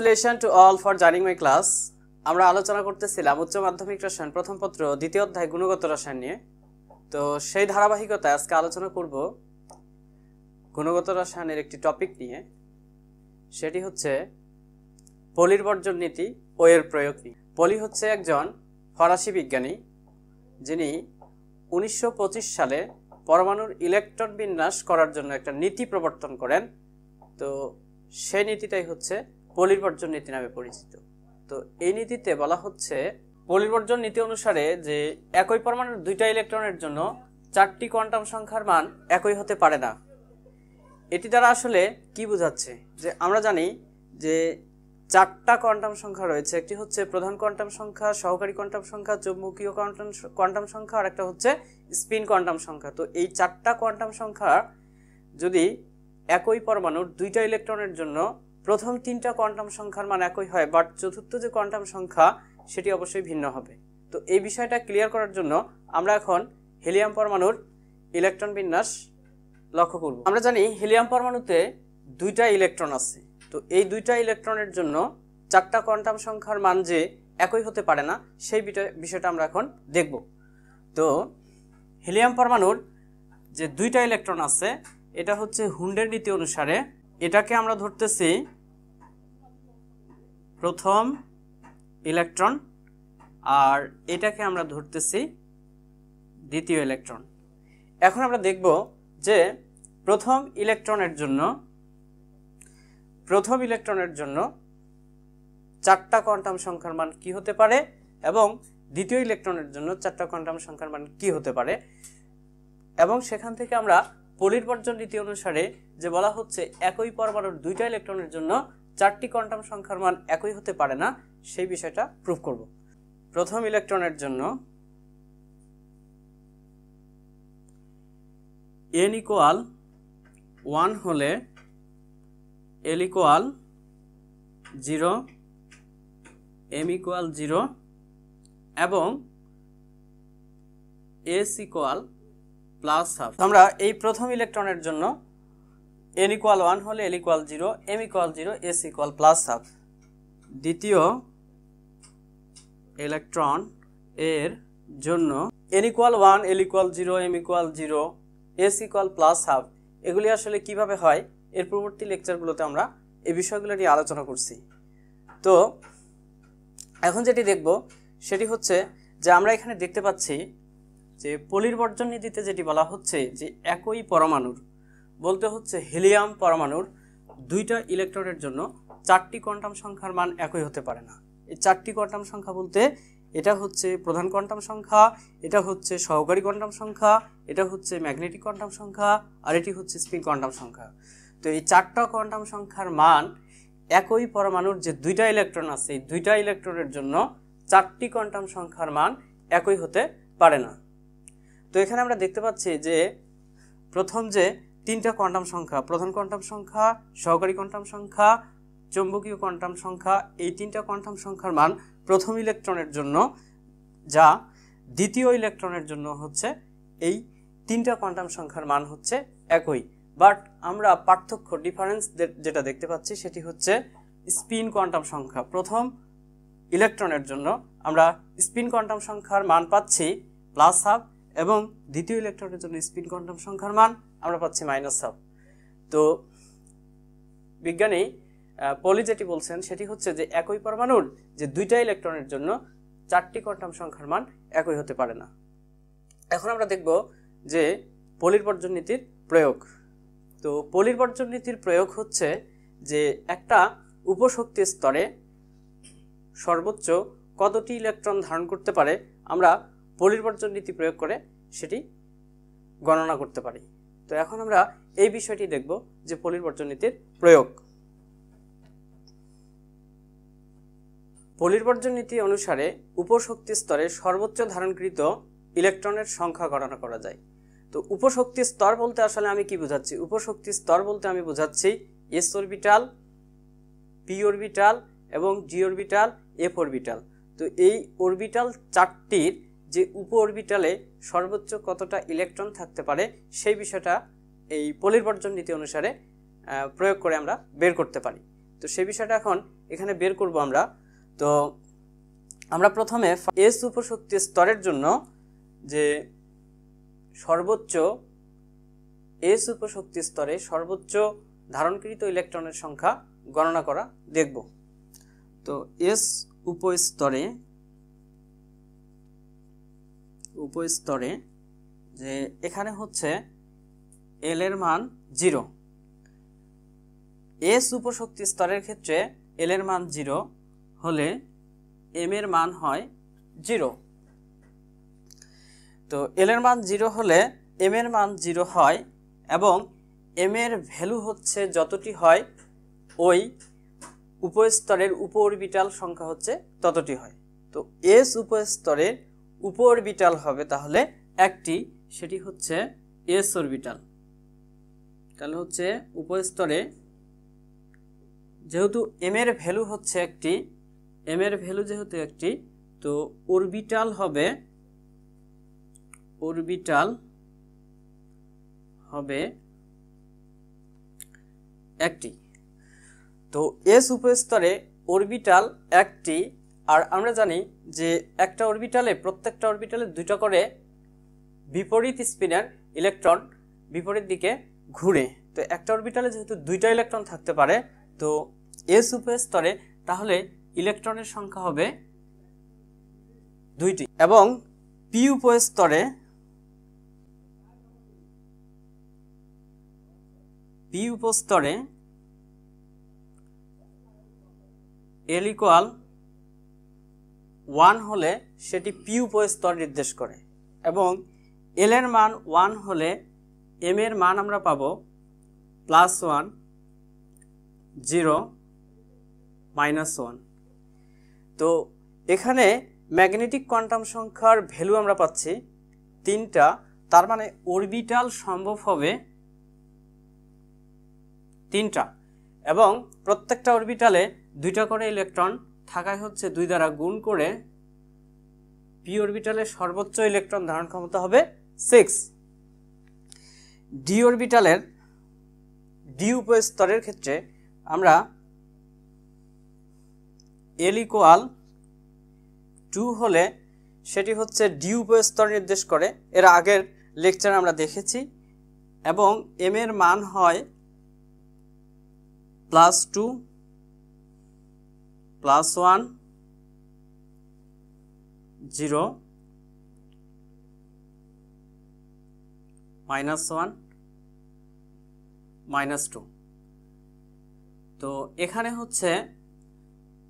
Congratulations to all for joining my class. আমরা আলোচনা করতেছিলাম উচ্চ মাধ্যমিক রসায়ন প্রথম পত্র দ্বিতীয় অধ্যায় গুণগত রসায়ন নিয়ে। তো সেই ধারাবাহিকতায় আজকে আলোচনা করব গুণগত রসায়নের একটি টপিক নিয়ে, সেটি হচ্ছে পলির বর্জন নীতি ও এর প্রয়োগ নিয়ে। পলি হচ্ছে একজন ফরাসি বিজ্ঞানী যিনি 1925 সালে পরমাণুর ইলেকট্রন বিন্যাস করার জন্য একটা নীতি প্রবর্তন করেন। তো সেই নীতিটাই হচ্ছে পলির বর্জন নীতি নামে পরিচিত। তো এই নীতিতে বলা হচ্ছে পলির বর্জন নীতি অনুসারে যে একই পরমাণুর দুইটা ইলেকট্রনের জন্য চারটি কোয়ান্টাম সংখ্যার মান একই হতে পারে না। এটি দ্বারা আসলে কি বোঝাচ্ছে, যে আমরা জানি যে চারটা কোয়ান্টাম সংখ্যা রয়েছে। একটি হচ্ছে প্রধান কোয়ান্টাম সংখ্যা, সহকারী কোয়ান্টাম সংখ্যা, চৌম্বকীয় কোয়ান্টাম সংখ্যা, আর একটা হচ্ছে স্পিন কোয়ান্টাম সংখ্যা। তো এই চারটা কোয়ান্টাম সংখ্যা যদি একই পরমাণুর দুইটা ইলেকট্রনের জন্য প্রথম তিনটা কোয়ান্টাম সংখ্যার মান একই হয়, বাট চতুর্থ যে কোয়ান্টাম সংখ্যা সেটি অবশ্যই ভিন্ন হবে। তো এই বিষয়টা ক্লিয়ার করার জন্য আমরা এখন হিলিয়াম পরমাণুর ইলেকট্রন বিন্যাস লক্ষ্য করব। আমরা জানি হিলিয়াম পরমাণুতে দুইটা ইলেকট্রন আছে। তো এই দুইটা ইলেকট্রনের জন্য চারটা কোয়ান্টাম সংখ্যার মান যে একই হতে পারে না, সেই বিষয়টা আমরা এখন দেখব। তো হিলিয়াম পরমাণুর যে দুইটা ইলেকট্রন আছে, এটা হচ্ছে হুন্ডের নীতি অনুসারে এটাকে আমরা ধরতেছি প্রথম ইলেকট্রন, আর এটাকে আমরা ধরতেছি দ্বিতীয় ইলেকট্রন। এখন আমরা দেখব যে প্রথম ইলেকট্রনের জন্য চারটা কোয়ান্টাম সংখ্যার মান কি হতে পারে এবং দ্বিতীয় ইলেকট্রনের জন্য চারটা কোয়ান্টাম সংখ্যার মান কি হতে পারে, এবং সেখান থেকে আমরা পলির বর্জন নীতি অনুসারে যে বলা হচ্ছে একই পরমাণুর দুইটা ইলেকট্রনের জন্য চারটি কোয়ান্টাম সংখ্যার মান একই হতে পারে না, সেই বিষয়টা প্রুফ করব। প্রথম ইলেকট্রনের জন্য n ইকুয়াল 1 হলে l ইকুয়াল 0, m ইকুয়াল 0 এবং s ইকুয়াল প্লাস হাফ। আমরা এই প্রথম ইলেকট্রনের জন্য n ইকুয়াল 1 হলে l equal 0, m equal 0, s equal plus half. দ্বিতীয় ইলেকট্রন এর জন্য n equal 1, l equal 0, m equal 0, s equal plus half. এগুলি আসলে কিভাবে হয় এর পূর্ববর্তী লেকচারগুলোতে আমরা এই বিষয়গুলো নিয়ে আলোচনা করছি। তো এখন যেটি দেখব সেটি হচ্ছে যে আমরা এখানে দেখতে পাচ্ছি যে পলির বর্জন নীতিতে যেটি বলা হচ্ছে যে একই পরমাণুর বলতে হচ্ছে হিলিয়াম পরমাণুর দুইটা ইলেকট্রনের জন্য চারটি কোয়ান্টাম সংখ্যার মান একই হতে পারে না। এই চারটি কোয়ান্টাম সংখ্যা বলতে এটা হচ্ছে প্রধান কোয়ান্টাম সংখ্যা, এটা হচ্ছে সহকারী কোয়ান্টাম সংখ্যা, এটা হচ্ছে ম্যাগনেটিক কোয়ান্টাম সংখ্যা, আর এটি হচ্ছে স্পিন কোয়ান্টাম সংখ্যা। তো এই চারটা কোয়ান্টাম সংখ্যার মান একই পরমাণুর যে দুইটা ইলেকট্রন আছে, এই দুইটা ইলেকট্রনের জন্য চারটি কোয়ান্টাম সংখ্যার মান একই হতে পারে না। তো এখানে আমরা দেখতে পাচ্ছি যে প্রথম যে তিনটা কোয়ান্টাম সংখ্যা, প্রধান কোয়ান্টাম সংখ্যা, সহকারী কোয়ান্টাম সংখ্যা, চৌম্বকীয় কোয়ান্টাম সংখ্যা, এই তিনটা কোয়ান্টাম সংখ্যার মান প্রথম ইলেকট্রনের জন্য যা দ্বিতীয় ইলেকট্রনের জন্য হচ্ছে এই তিনটা কোয়ান্টাম সংখ্যার মান হচ্ছে একই, বাট আমরা পার্থক্য ডিফারেন্স যেটা দেখতে পাচ্ছি সেটি হচ্ছে স্পিন কোয়ান্টাম সংখ্যা। প্রথম ইলেকট্রনের জন্য আমরা স্পিন কোয়ান্টাম সংখ্যার মান পাচ্ছি প্লাস হাফ, এবং দ্বিতীয় ইলেকট্রনের জন্য স্পিন কোয়ান্টাম সংখ্যার মান আমরা পাচ্ছি মাইনাস হাফ। তো বিজ্ঞানী পলি যেটি বলছেন সেটি হচ্ছে যে একই পরমাণুর যে দুইটা ইলেকট্রনের জন্য চারটি কোয়ান্টাম সংখ্যার মান একই হতে পারে না। এখন আমরা দেখব যে পলির বর্জন নীতির প্রয়োগ। তো পলির বর্জন নীতির প্রয়োগ হচ্ছে যে একটা উপশক্তি স্তরে সর্বোচ্চ কতটি ইলেকট্রন ধারণ করতে পারে আমরা পলির বর্জন নীতি প্রয়োগ করে সেটি গণনা করতে পারি। তো এখন আমরা এই বিষয়টি দেখব যে পলির বর্জন নীতির প্রয়োগ। পলির বর্জন নীতি অনুসারে উপশক্তি স্তরে সর্বোচ্চ ধারণকৃত ইলেকট্রনের সংখ্যা গণনা করা যায়। তো উপশক্তি স্তর বলতে আসলে আমি কি বোঝাচ্ছি? উপশক্তি স্তর বলতে আমি বোঝাচ্ছি s অরবিটাল, p অরবিটাল এবং d অরবিটাল, f অরবিটাল। তো এই অরবিটাল চারটির যে উপ অরবিটালে সর্বোচ্চ কতটা ইলেকট্রন থাকতে পারে সেই বিষয়টা এই পলির বর্জন নীতি অনুসারে প্রয়োগ করে আমরা বের করতে পারি। তো তো সেই বিষয়টা এখন এখানে বের করব আমরা। তো আমরা প্রথমে এস উপশক্তি স্তরের জন্য যে সর্বোচ্চ এস উপশক্তি স্তরে সর্বোচ্চ ধারণকৃত ইলেকট্রনের সংখ্যা গণনা করা দেখব। তো এস উপস্তরে যে এখানে হচ্ছে এল এর মান 0, এস উপশক্তি স্তরের ক্ষেত্রে এল এর মান 0 হলে এম এর মান হয় 0। তো এল এর মান 0 হলে এম এর মান 0 হয় এবং এম এর ভ্যালু হচ্ছে যতটি হয় ওই উপস্তরের উপ অরবিটাল সংখ্যা হচ্ছে ততটি হয়। তো এস উপস্তরের উপ অরবিটাল হবে তাহলে একটি, সেটি হচ্ছে এস অরবিটাল। তাহলে হচ্ছে উপস্তরে যেহেতু এম এর ভ্যালু হচ্ছে একটি, এম এর ভ্যালু যেহেতু একটি, তো অরবিটাল হবে একটি। তো এস উপস্তরে অরবিটাল একটি, আর আমরা জানি যে একটা অরবিটালে প্রত্যেকটা অরবিটালে দুটো করে বিপরীত স্পিনের ইলেকট্রন বিপরীত দিকে ঘুরে। তো একটা অরবিটালে যেহেতু দুইটা ইলেকট্রন থাকতে পারে, তো এস উপস্তরে তাহলে ইলেকট্রনের সংখ্যা হবে 2টি এবং পি উপস্তরে এল ইকুয়াল 1 হলে সেটি পি উপস্তর নির্দেশ করে এবং এল এর মান 1 হলে এম এর মান আমরা পাবো +1 0 -1। তো এখানে ম্যাগনেটিক কোয়ান্টাম সংখ্যার ভ্যালু আমরা পাচ্ছি 3টা, তার মানে অরবিটাল সম্ভব হবে 3টা এবং প্রত্যেকটা অরবিটালে 2টা করে ইলেকট্রন থাকায় হচ্ছে 2 দ্বারা গুণ করে পি অরবিটালের সর্বোচ্চ ইলেকট্রন ধারণ ক্ষমতা হবে 6। ডি অরবিটালের ডি উপস্তরের ক্ষেত্রে আমরা এল ইকুয়াল 2 হলে সেটি হচ্ছে ডি উপস্তর নির্দেশ করে, এর আগের লেকচারে আমরা দেখেছি, এবং এম এর মান হয় +2 +1 0 -1 -2। তো এখানে হচ্ছে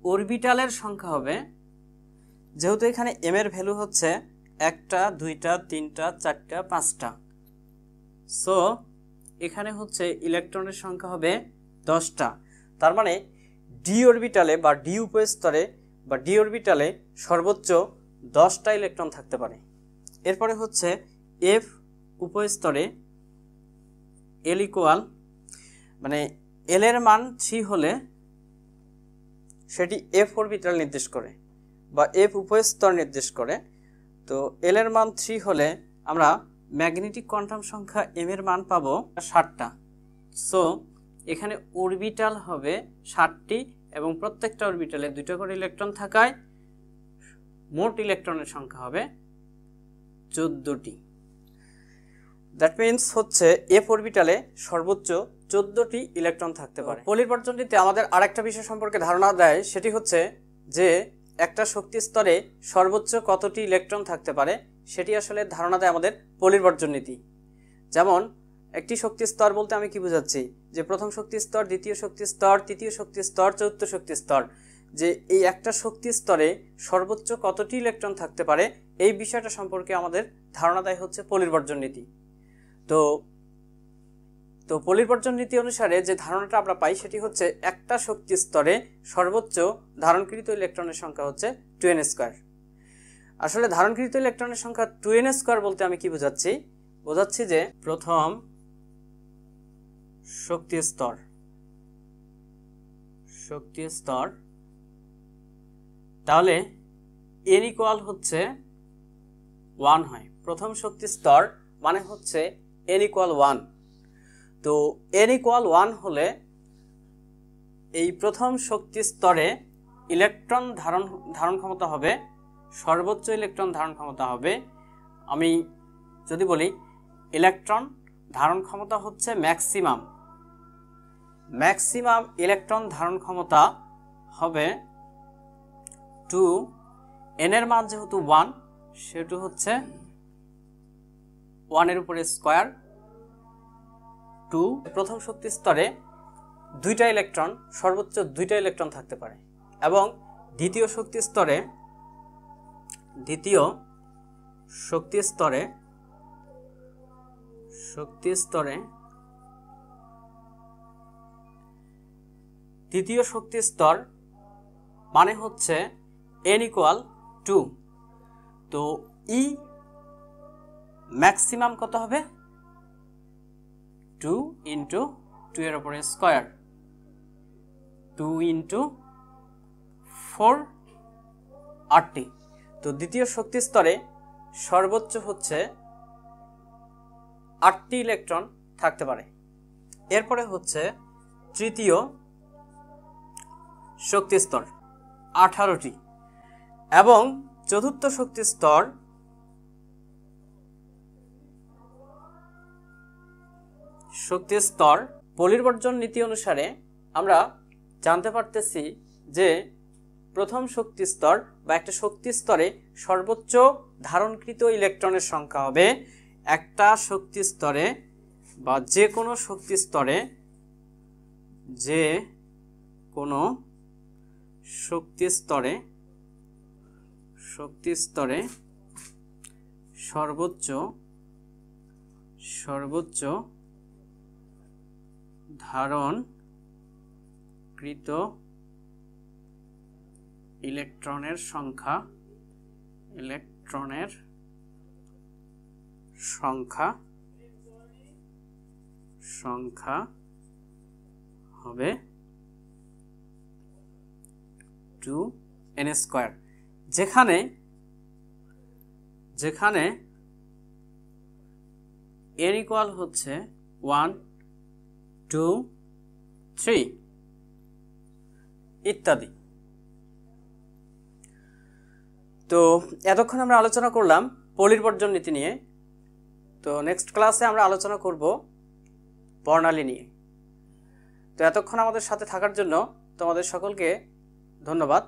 অরবিটালের সংখ্যা হবে, যেহেতু এখানে এম এর ভ্যালু হচ্ছে 1টা 2টা 3টা 4টা 5টা, সো এখানে হচ্ছে ইলেকট্রনের সংখ্যা হবে 10টা। তার মানে ডি অরবিটালে বা ডি উপস্তরে বা ডি অরবিটালে সর্বোচ্চ 10টা ইলেকট্রন থাকতে পারে। এরপরে হচ্ছে এফ উপস্তরে এল ইকুয়াল, মানে এল এর মান 3 হলে সেটি এফ অরবিটাল নির্দেশ করে বা এফ উপস্তর নির্দেশ করে। তো এল এর মান 3 হলে আমরা ম্যাগনেটিক কোয়ান্টাম সংখ্যা এম এর মান পাবো 7টা। সো এখানে অরবিটাল হবে 7টি এবং প্রত্যেকটা অরবিটালে 2টা করে ইলেকট্রন থাকায় মোট ইলেকট্রনের সংখ্যা হবে 14টি। দ্যাট মিনস হচ্ছে এফ অরবিটালে সর্বোচ্চ 14টি ইলেকট্রন থাকতে পারে। পলির বর্জনীতে আমাদের আরেকটা বিষয় সম্পর্কে ধারণা দেয়, সেটি হচ্ছে যে একটা শক্তি স্তরে সর্বোচ্চ কতটি ইলেকট্রন থাকতে পারে, সেটি আসলে ধারণা দেয় আমাদের পলির বর্জনীতি। যেমন একটি শক্তি স্তর বলতে আমি কি বোঝাচ্ছি, যে প্রথম শক্তি স্তর, দ্বিতীয় শক্তি স্তর, তৃতীয় শক্তি স্তর, চতুর্থ শক্তি স্তর, যে এই একটা শক্তি স্তরে সর্বোচ্চ কতটি ইলেকট্রন থাকতে পারে এই বিষয়টা সম্পর্কে আমাদের ধারণা দেয় হচ্ছে পলির বর্জনীতি। তো পলির বর্জনীতি অনুসারে যে ধারণাটা আমরা পাই সেটি হচ্ছে একটা শক্তি স্তরে সর্বোচ্চ ধারণকৃত ইলেকট্রনের সংখ্যা হচ্ছে 2n²। আসলে ধারণকৃত ইলেকট্রনের সংখ্যা 2n² বলতে আমি কি বোঝাচ্ছি যে প্রথম শক্তি স্তর তাহলে n ইকুয়াল হচ্ছে 1 হয়। প্রথম শক্তি স্তর মানে হচ্ছে n ইকুয়াল 1। তো n ইকুয়াল 1 হলে এই প্রথম শক্তি স্তরে ইলেকট্রন ধারণ ক্ষমতা হবে, সর্বোচ্চ ইলেকট্রন ধারণ ক্ষমতা হবে, আমি যদি বলি ইলেকট্রন ধারণ ক্ষমতা হচ্ছে ম্যাক্সিমাম ইলেকট্রন ধারণ ক্ষমতা হবে 2, n এর মান যেহেতু 1 সেটা হচ্ছে 1 এর উপরে স্কয়ার 2। প্রথম শক্তি স্তরে দুইটা ইলেকট্রন, সর্বোচ্চ দুইটা ইলেকট্রন থাকতে পারে, এবং দ্বিতীয় শক্তি স্তরে দ্বিতীয় শক্তি স্তর মানে হচ্ছে n = 2। তো E ম্যাক্সিমাম কত হবে? 2 × 2 এর উপরে স্কয়ার 2 × 4 8টি। তো দ্বিতীয় শক্তি স্তরে সর্বোচ্চ হচ্ছে 8টি ইলেকট্রন থাকতে পারে। এরপরে হচ্ছে তৃতীয় শক্তি স্তর 18টি, এবং চতুর্থ শক্তি স্তর পলিবর্জন নীতি অনুসারে আমরা জানতে পারতেছি যে প্রথম শক্তি স্তর বা একটা শক্তি স্তরে সর্বোচ্চ ধারণকৃত ইলেকট্রনের সংখ্যা হবে একটা শক্তি স্তরে বা যে কোনো শক্তি স্তরে সর্বোচ্চ ধারণকৃত ইলেকট্রনের সংখ্যা হবে 2n², যেখানে n = হচ্ছে 1 2 3 ইত্যাদি। তো এতক্ষণ আমরা আলোচনা করলাম পলিবর্জন নীতি নিয়ে। তো নেক্সট ক্লাসে আমরা আলোচনা করব বর্ণালী নিয়ে। তো এতক্ষণ আমাদের সাথে থাকার জন্য তোমাদের সকলকে ধন্যবাদ।